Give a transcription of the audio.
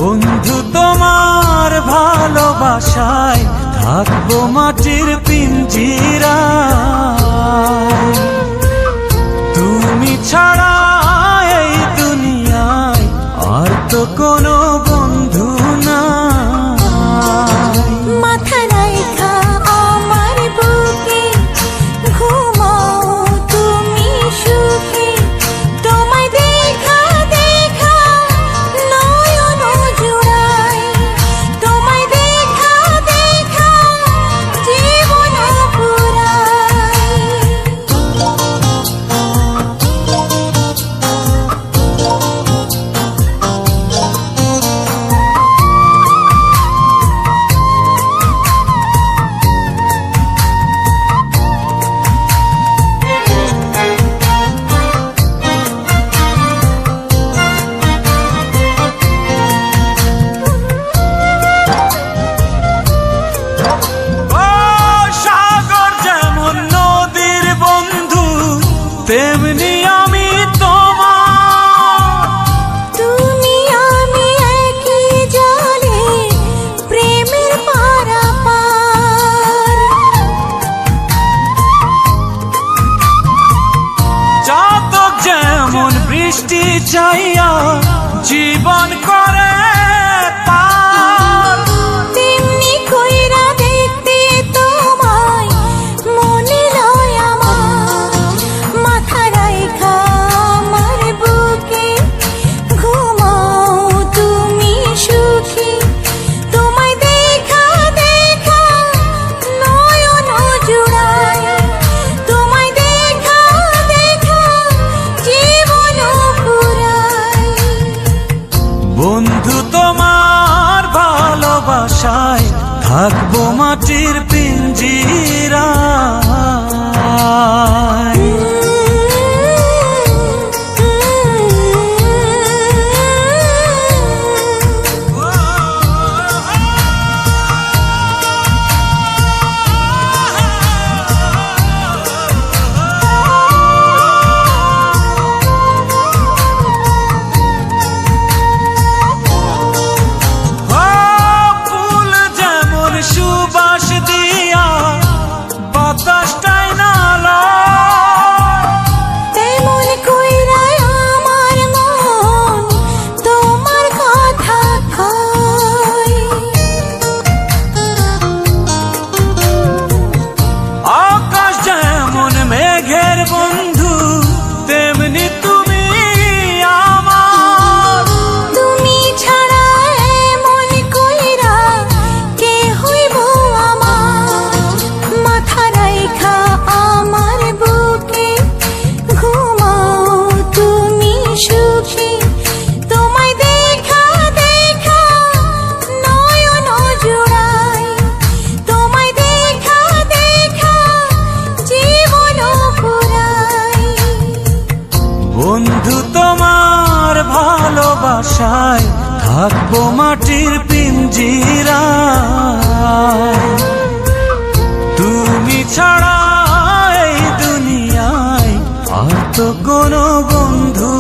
বন্ধু তোমার ভালোবাসায় থাকবো মাটির পিঞ্জিরায়। তুমি ছাড়া এই দুনিয়ায় আর তো কোনো বন্ধু নাই। মাথা রাইখা আমার বুকে ঘুমাও তুমি সুখে, তোমায় দেখা দেখা নয়ন জুড়াই, তোমায় দেখা দেখা জীবন পুরাই। তেমনি আমি তোমার, তুমি আমি একই জলে প্রেমের পারাপার। চাতক যেমন বৃষ্টি চাইয়া জীবন করে পার, তেমনি কইরা দেখতে তোমায় মনে লয় আমার। মাথা রাইখা আমার বুকে ঘুমাও তুমি সুখী, তোমায় দেখা দেখা নয়ন জুড়াই, তোমায় দেখা দেখা জীবন পুরাই। বন্ধু তোমার ভালোবাসায় থাকবো মাটির পিঞ্জিরায়। ফুল যেমন সুবাস দিয়া বাতাসটাই নালা, তেমন কইরা আমার মন তোমার কথা কয়। আকাশ যেমন মেঘের বন্ধু তেমনি তুমি আমার। তুমি ছাড়া এমন কইরা কে হইব আমার। মাথা রাইখা আমার বুকে ঘুমাও তুমি সুখী, তোমায় দেখা দেখা নয়ন জুড়াই, তোমায় দেখা দেখা জীবন পুরাই। বন্ধু তোমার ভালোবাসায় থাকবো মাটির পিঞ্জিরায়। তুমি ছাড়া এই দুনিয়ায় আর তো কোনো বন্ধু